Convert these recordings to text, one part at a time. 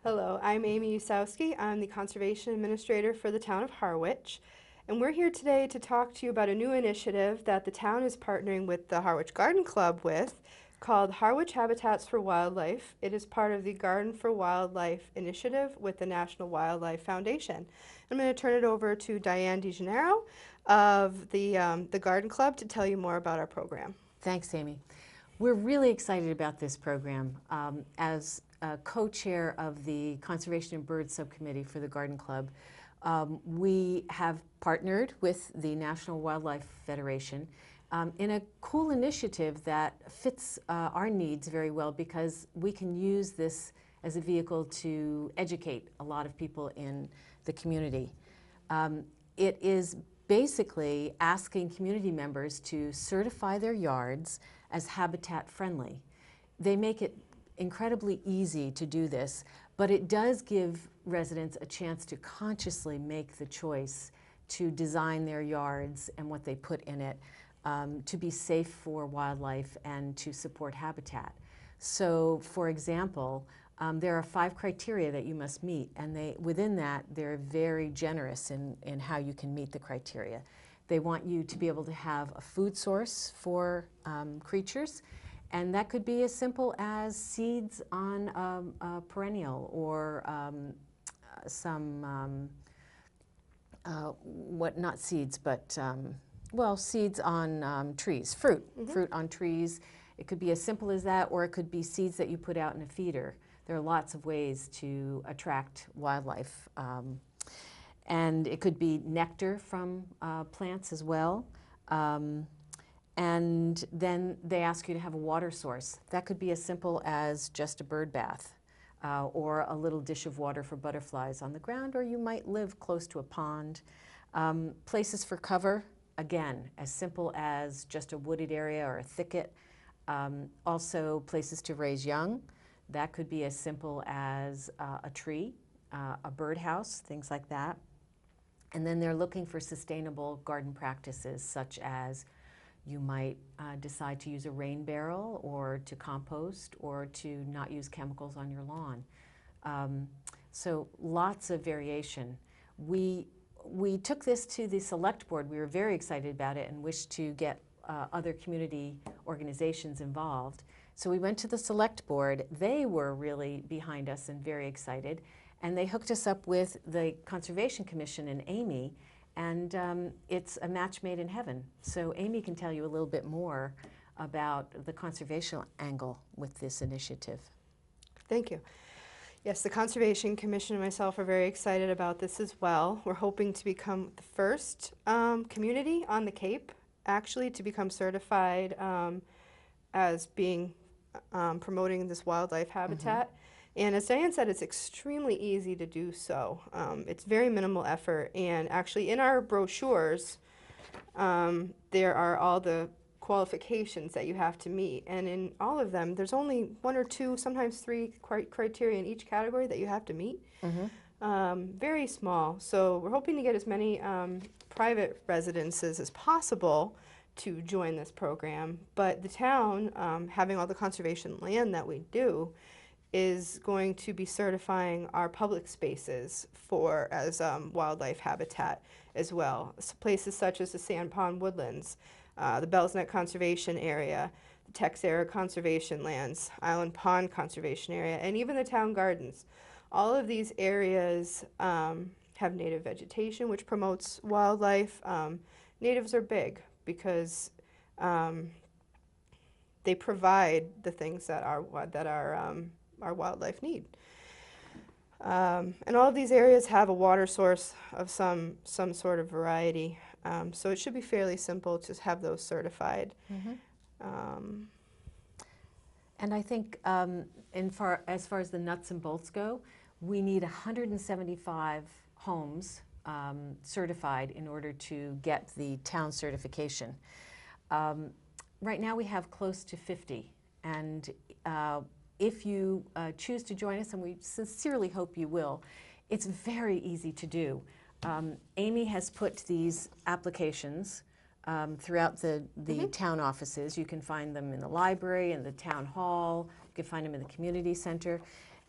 Hello, I'm Amy Usowski. I'm the Conservation Administrator for the town of Harwich. And we're here today to talk to you about a new initiative that the town is partnering with the Harwich Garden Club with called Harwich Habitats for Wildlife. It is part of the Garden for Wildlife initiative with the National Wildlife Foundation. I'm going to turn it over to Diane DiGennaro of the Garden Club to tell you more about our program. Thanks, Amy. We're really excited about this program. As co-chair of the Conservation and Bird Subcommittee for the Garden Club, we have partnered with the National Wildlife Federation in a cool initiative that fits our needs very well, because we can use this as a vehicle to educate a lot of people in the community. It is basically asking community members to certify their yards as habitat friendly. They make it incredibly easy to do this, but it does give residents a chance to consciously make the choice to design their yards and what they put in it to be safe for wildlife and to support habitat. So, for example, there are 5 criteria that you must meet, and within that, they're very generous in how you can meet the criteria. They want you to be able to have a food source for creatures, and that could be as simple as seeds on a perennial, or not seeds, but well, seeds on trees, fruit on trees. It could be as simple as that, or it could be seeds that you put out in a feeder. There are lots of ways to attract wildlife. And it could be nectar from plants as well. And then they ask you to have a water source. That could be as simple as just a bird bath or a little dish of water for butterflies on the ground, or you might live close to a pond. Places for cover, again, as simple as just a wooded area or a thicket. Also places to raise young. That could be as simple as a tree, a birdhouse, things like that. And then they're looking for sustainable garden practices, such as you might decide to use a rain barrel, or to compost, or to not use chemicals on your lawn. So lots of variation. We took this to the select board. We were very excited about it and wished to get other community organizations involved. So we went to the select board. They were really behind us and very excited. And they hooked us up with the Conservation Commission and Amy, and it's a match made in heaven. So Amy can tell you a little bit more about the conservation angle with this initiative. Thank you. Yes, the Conservation Commission and myself are very excited about this as well. We're hoping to become the first community on the Cape, actually, to become certified as being promoting this wildlife habitat. And as Diane said, it's extremely easy to do so. It's very minimal effort, and actually in our brochures there are all the qualifications that you have to meet, and in all of them there's only 1 or 2, sometimes 3 criteria in each category that you have to meet. Very small, so we're hoping to get as many private residences as possible to join this program, but the town, having all the conservation land that we do, is going to be certifying our public spaces as wildlife habitat as well. So places such as the Sand Pond Woodlands, the Bell's Neck Conservation Area, the Texera Conservation Lands, Island Pond Conservation Area, and even the town gardens. All of these areas have native vegetation, which promotes wildlife. Natives are big because they provide the things that our wildlife need. And all of these areas have a water source of some sort of variety, so it should be fairly simple to have those certified. And I think as far as the nuts and bolts go, we need 175 homes certified in order to get the town certification. Right now we have close to 50, and if you choose to join us, and we sincerely hope you will, it's very easy to do. Amy has put these applications throughout the town offices. You can find them in the library, in the town hall, you can find them in the community center.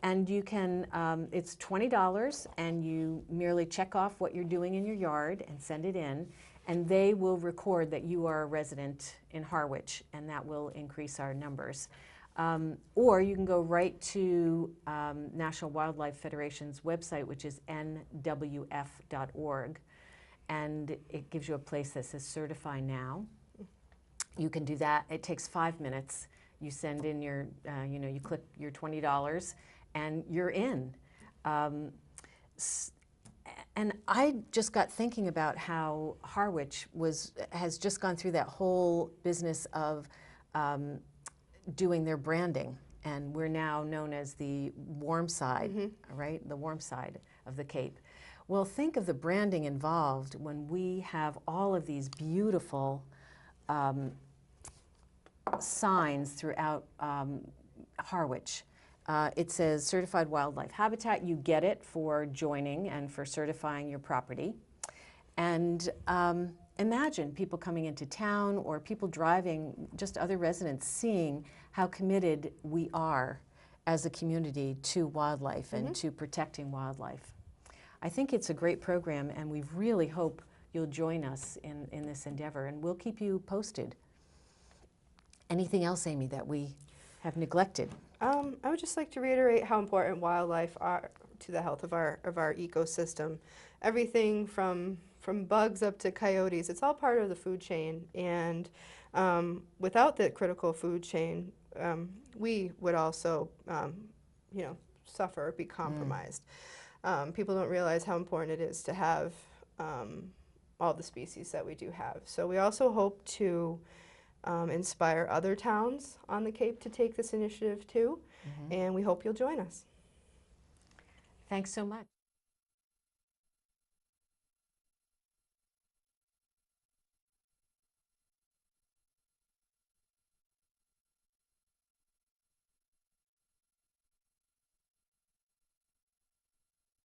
And you can, it's $20, and you merely check off what you're doing in your yard and send it in, and they will record that you are a resident in Harwich, and that will increase our numbers. Or you can go right to National Wildlife Federation's website, which is nwf.org, and it gives you a place that says Certify Now. You can do that. It takes 5 minutes. You send in your, you click your $20, and you're in. And I just got thinking about how Harwich has just gone through that whole business of doing their branding, and we're now known as the warm side, right? The warm side of the Cape. Well, think of the branding involved when we have all of these beautiful signs throughout Harwich. It says Certified Wildlife Habitat. You get it for joining and for certifying your property. And imagine people coming into town or people driving, just other residents, seeing how committed we are as a community to wildlife and to protecting wildlife. I think it's a great program, and we really hope you'll join us in this endeavor, and we'll keep you posted. Anything else, Amy, that we have neglected? I would just like to reiterate how important wildlife are to the health of our ecosystem. Everything from bugs up to coyotes, it's all part of the food chain, and without the critical food chain, we would also, suffer or be compromised. People don't realize how important it is to have all the species that we do have. So we also hope to inspire other towns on the Cape to take this initiative too, and we hope you'll join us. Thanks so much.